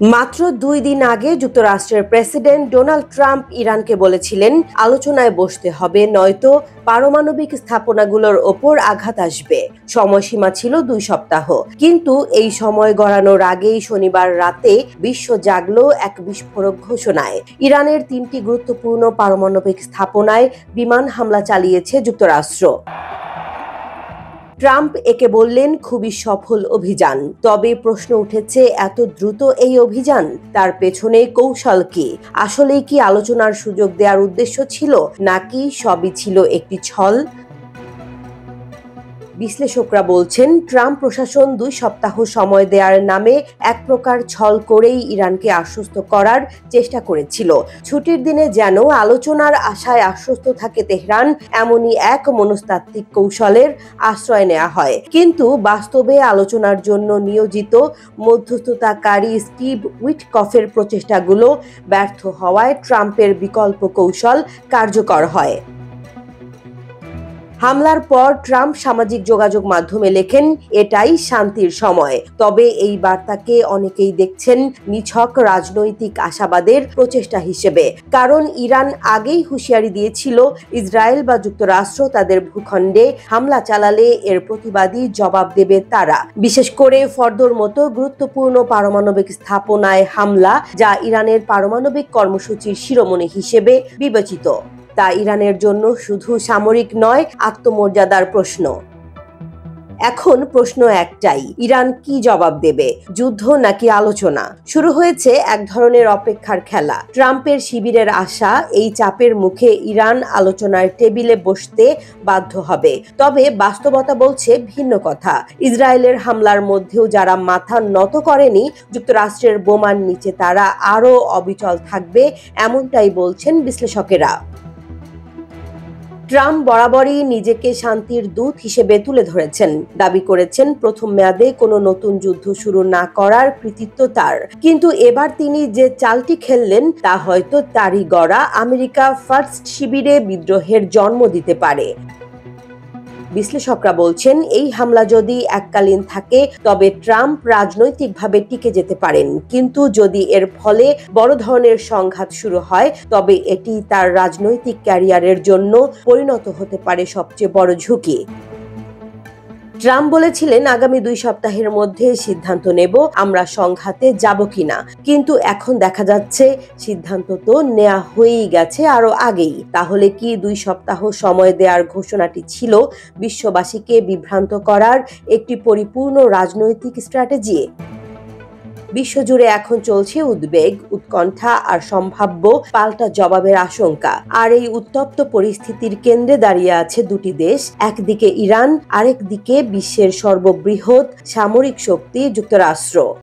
মাত্র 2 দিন আগে যুক্তরাষ্ট্রের প্রেসিডেন্ট ডোনাল্ড ট্রাম্প ইরানকে বলেছিলেন, আলোচনায় বসতে হবে, নয়তো পারমাণবিক স্থাপনাগুলোর ওপর আঘাত আসবে। সময়সীমা ছিল 2 সপ্তাহ, কিন্তু এই সময় গড়ানোর আগেই শনিবার রাতে বিশ্ব জাগল এক বিস্ফোরক ঘোষণায়। ইরানের 3টি গুরুত্বপূর্ণ পারমাণবিক স্থাপনায় বিমান হামলা চালিয়েছে যুক্তরাষ্ট্র। ট্রাম্প একে বললেন খুবই সফল অভিযান। তবে প্রশ্ন উঠেছে, এত দ্রুত এই অভিযান, তার পেছনে কৌশল কি? আসলেই কি আলোচনার সুযোগ দেওয়ার উদ্দেশ্য ছিল, নাকি সবই ছিল একটি ছল? বিশ্লেষকরা বলছেন, ট্রাম্প প্রশাসন 2 সপ্তাহ সময় দেওয়ার নামে এক প্রকার ছল করেই ইরানকে আশ্বস্ত করার চেষ্টা করেছিল। ছুটির দিনে যেন আলোচনার আশায় আশ্বস্ত থাকে তেহরান, এমনই এক মনস্তাত্ত্বিক কৌশলের আশ্রয় নেওয়া হয়। কিন্তু বাস্তবে আলোচনার জন্য নিয়োজিত মধ্যস্থতাকারী স্টিভ উইটকফের প্রচেষ্টাগুলো ব্যর্থ হওয়ায় ট্রাম্পের বিকল্প কৌশল কার্যকর হয়। হামলার পর ট্রাম্প সামাজিক যোগাযোগ মাধ্যমে লেখেন, এটাই শান্তির সময়। তবে এই বার্তাকে অনেকেই দেখছেন নিছক রাজনৈতিক আশাবাদের প্রচেষ্টা হিসেবে। কারণ ইরান আগেই হুঁশিয়ারি দিয়েছিল, ইসরায়েল বা যুক্তরাষ্ট্র তাদের ভূখণ্ডে হামলা চালালে এর প্রতিবাদী জবাব দেবে তারা। বিশেষ করে ফর্দোর মতো গুরুত্বপূর্ণ পারমাণবিক স্থাপনায় হামলা, যা ইরানের পারমাণবিক কর্মসূচির শিরোমণি হিসেবে বিবেচিত। তা ইরানের জন্য শুধু সামরিক নয়, আত্মমর্যাদার প্রশ্ন। এখন প্রশ্ন একটাই, ইরান কি জবাব দেবে? যুদ্ধ নাকি আলোচনা? শুরু হয়েছে এক ধরনের অপেক্ষার খেলা। ট্রাম্পের শিবিরের আশা, এই চাপের মুখে ইরান আলোচনার টেবিলে বসতে বাধ্য হবে। তবে বাস্তবতা বলছে ভিন্ন কথা। ইসরায়েলের হামলার মধ্যেও যারা মাথা নত করেনি, যুক্তরাষ্ট্রের বোমার নিচে তারা আরও অবিচল থাকবে, এমনটাই বলছেন বিশ্লেষকেরা। ট্রাম্প বরাবরই নিজেকে শান্তির দূত হিসেবে তুলে ধরেছেন, দাবি করেছেন প্রথম মেয়াদে কোনো নতুন যুদ্ধ শুরু না করার কৃতিত্ব তার। কিন্তু এবার তিনি যে চালটি খেললেন, তা হয়তো তারই গড়া আমেরিকা ফার্স্ট শিবিরে বিদ্রোহের জন্ম দিতে পারে। বিশ্লেষকরা বলছেন, এই হামলা যদি এককালীন থাকে, তবে ট্রাম্প রাজনৈতিকভাবে টিকে যেতে পারেন। কিন্তু যদি এর ফলে বড় ধরনের সংঘাত শুরু হয়, তবে এটি তার রাজনৈতিক ক্যারিয়ারের জন্য পরিণত হতে পারে সবচেয়ে বড় ঝুঁকি। ট্রাম্প বলেছিলেন, আগামী 2 সপ্তাহের মধ্যে সিদ্ধান্ত নেব আমরা সংঘাতে যাব কিনা। কিন্তু এখন দেখা যাচ্ছে সিদ্ধান্ত তো নেওয়া হয়েই গেছে আরো আগেই। তাহলে কি 2 সপ্তাহ সময় দেওয়ার ঘোষণাটি ছিল বিশ্ববাসীকে বিভ্রান্ত করার একটি পরিপূর্ণ রাজনৈতিক স্ট্র্যাটেজি? বিশ্বজুড়ে এখন চলছে উদ্বেগ, উৎকণ্ঠা আর সম্ভাব্য পাল্টা জবাবের আশঙ্কা। আর এই উত্তপ্ত পরিস্থিতির কেন্দ্রে দাঁড়িয়ে আছে 2টি দেশ, একদিকে ইরান, আরেকদিকে বিশ্বের সর্ববৃহৎ সামরিক শক্তি যুক্তরাষ্ট্র।